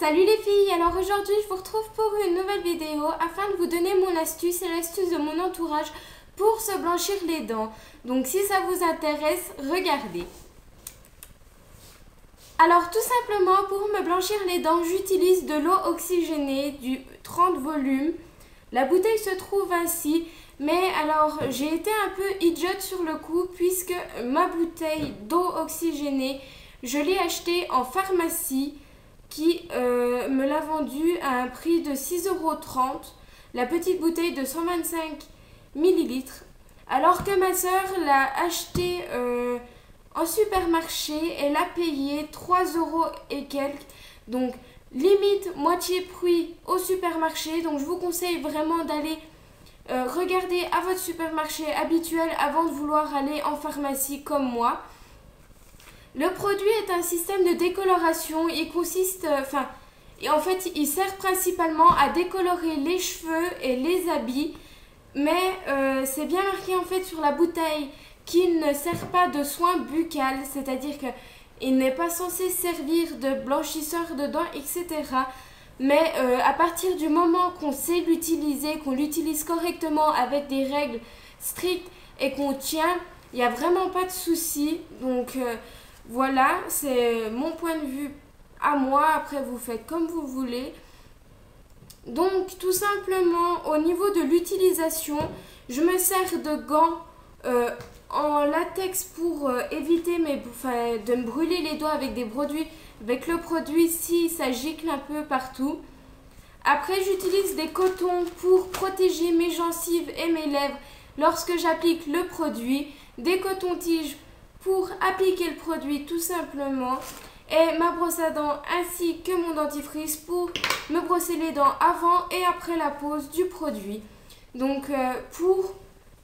Salut les filles, alors aujourd'hui je vous retrouve pour une nouvelle vidéo afin de vous donner mon astuce et l'astuce de mon entourage pour se blanchir les dents. Donc si ça vous intéresse, regardez. Alors tout simplement pour me blanchir les dents, j'utilise de l'eau oxygénée du 30 volumes. La bouteille se trouve ainsi, mais alors j'ai été un peu idiote sur le coup puisque ma bouteille d'eau oxygénée, je l'ai achetée en pharmacie qui me l'a vendue à un prix de 6,30 €, la petite bouteille de 125 ml, alors que ma soeur l'a achetée en supermarché, elle a payé 3 € et quelques, donc limite moitié prix au supermarché. Donc je vous conseille vraiment d'aller regarder à votre supermarché habituel avant de vouloir aller en pharmacie comme moi. Le produit est un système de décoloration. Il consiste, en fait, il sert principalement à décolorer les cheveux et les habits. Mais c'est bien marqué en fait sur la bouteille qu'il ne sert pas de soin buccal, c'est-à-dire qu'il n'est pas censé servir de blanchisseur de dents, etc. Mais à partir du moment qu'on sait l'utiliser, qu'on l'utilise correctement avec des règles strictes et qu'on tient, il n'y a vraiment pas de souci. Donc voilà, c'est mon point de vue à moi. Après, vous faites comme vous voulez. Donc, tout simplement, au niveau de l'utilisation, je me sers de gants en latex pour éviter de me brûler les doigts avec le produit si ça gicle un peu partout. Après, j'utilise des cotons pour protéger mes gencives et mes lèvres lorsque j'applique le produit. Des cotons-tiges pour appliquer le produit tout simplement, et ma brosse à dents ainsi que mon dentifrice pour me brosser les dents avant et après la pose du produit. Donc pour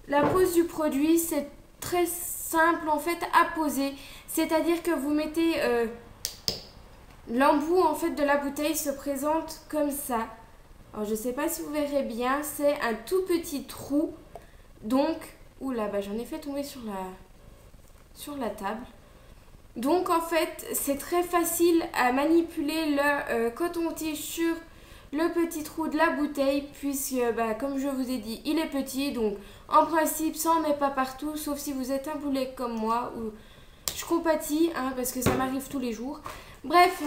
la pose du produit, c'est très simple en fait à poser, c'est-à-dire que vous mettez l'embout en fait de la bouteille se présente comme ça. Alors je sais pas si vous verrez bien, c'est un tout petit trou. Donc oula, bah j'en ai fait tomber sur la table. Donc en fait c'est très facile à manipuler le coton-tige sur le petit trou de la bouteille, puisque comme je vous ai dit il est petit, donc en principe ça en met pas partout, sauf si vous êtes un boulet comme moi, ou je compatis parce que ça m'arrive tous les jours. Bref,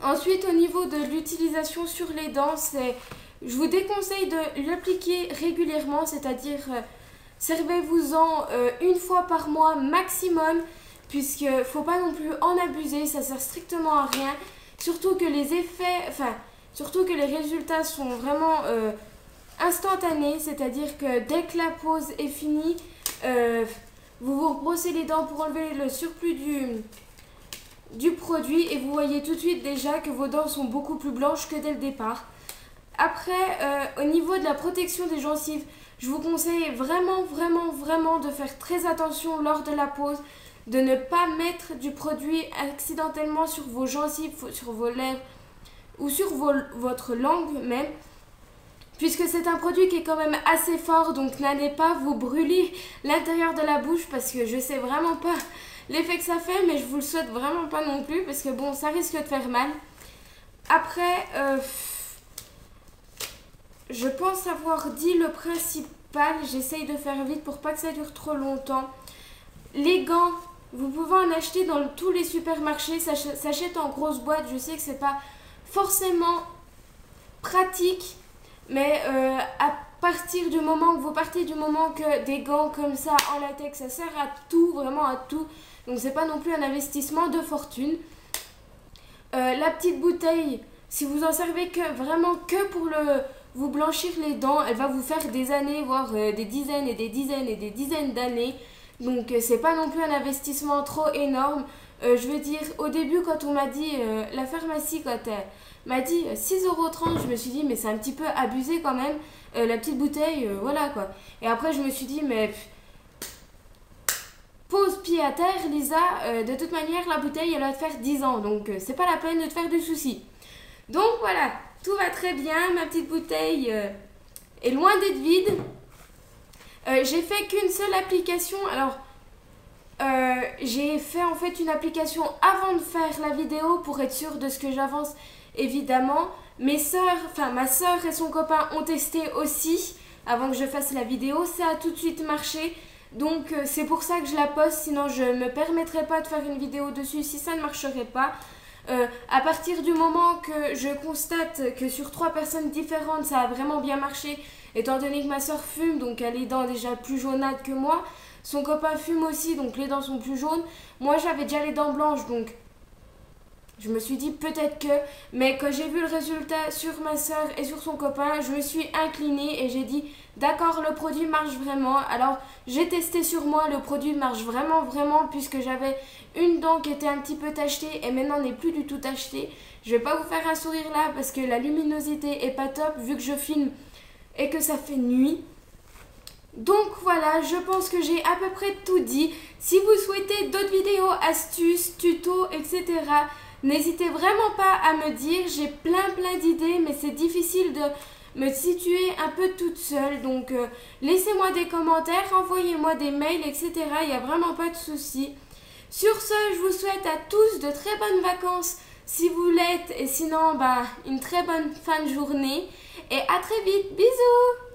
ensuite au niveau de l'utilisation sur les dents, je vous déconseille de l'appliquer régulièrement, c'est-à-dire servez-vous-en une fois par mois maximum, puisqu'il ne faut pas non plus en abuser, ça sert strictement à rien. Surtout que surtout que les résultats sont vraiment instantanés, c'est-à-dire que dès que la pause est finie, vous vous brossez les dents pour enlever le surplus du produit et vous voyez tout de suite déjà que vos dents sont beaucoup plus blanches que dès le départ. Après, au niveau de la protection des gencives, je vous conseille vraiment de faire très attention lors de la pose, de ne pas mettre du produit accidentellement sur vos gencives, sur vos lèvres ou sur votre langue même, puisque c'est un produit qui est quand même assez fort. Donc n'allez pas vous brûler l'intérieur de la bouche, parce que je sais vraiment pas l'effet que ça fait, mais je vous le souhaite vraiment pas non plus, parce que bon, ça risque de faire mal. Après, je pense avoir dit le principal. J'essaye de faire vite pour pas que ça dure trop longtemps. Les gants, vous pouvez en acheter dans tous les supermarchés. Ça s'achète en grosse boîte. Je sais que c'est pas forcément pratique, mais à partir du moment que vous partez du moment que des gants comme ça en latex, ça sert à tout, vraiment à tout. Donc c'est pas non plus un investissement de fortune. La petite bouteille, si vous en servez vraiment que pour vous blanchir les dents, elle va vous faire des années, voire des dizaines et des dizaines et des dizaines d'années. Donc c'est pas non plus un investissement trop énorme. Je veux dire, au début quand on m'a dit, la pharmacie quand elle m'a dit 6,30 €, je me suis dit mais c'est un petit peu abusé quand même, la petite bouteille, voilà quoi. Et après je me suis dit mais pose pied à terre Lisa, de toute manière la bouteille elle va te faire 10 ans, donc c'est pas la peine de te faire du souci. Donc voilà, tout va très bien, ma petite bouteille est loin d'être vide. J'ai fait qu'une seule application. Alors j'ai fait en fait une application avant de faire la vidéo pour être sûre de ce que j'avance évidemment. Ma soeur et son copain ont testé aussi avant que je fasse la vidéo, ça a tout de suite marché. Donc c'est pour ça que je la poste, sinon je ne me permettrais pas de faire une vidéo dessus si ça ne marcherait pas. À partir du moment que je constate que sur 3 personnes différentes ça a vraiment bien marché, étant donné que ma soeur fume, donc elle a les dents déjà plus jaunâtres que moi, son copain fume aussi, donc les dents sont plus jaunes, moi j'avais déjà les dents blanches, donc je me suis dit peut-être que, mais quand j'ai vu le résultat sur ma soeur et sur son copain, je me suis inclinée et j'ai dit d'accord, le produit marche vraiment. Alors j'ai testé sur moi, le produit marche vraiment puisque j'avais une dent qui était un petit peu tachetée et maintenant n'est plus du tout tachetée. Je vais pas vous faire un sourire là parce que la luminosité est pas top vu que je filme et que ça fait nuit. Donc voilà, je pense que j'ai à peu près tout dit. Si vous souhaitez d'autres vidéos, astuces, tutos, etc., n'hésitez vraiment pas à me dire. J'ai plein d'idées, mais c'est difficile de me situer un peu toute seule. Donc laissez-moi des commentaires, envoyez-moi des mails, etc. Il n'y a vraiment pas de souci. Sur ce, je vous souhaite à tous de très bonnes vacances si vous l'êtes. Et sinon, une très bonne fin de journée. Et à très vite. Bisous!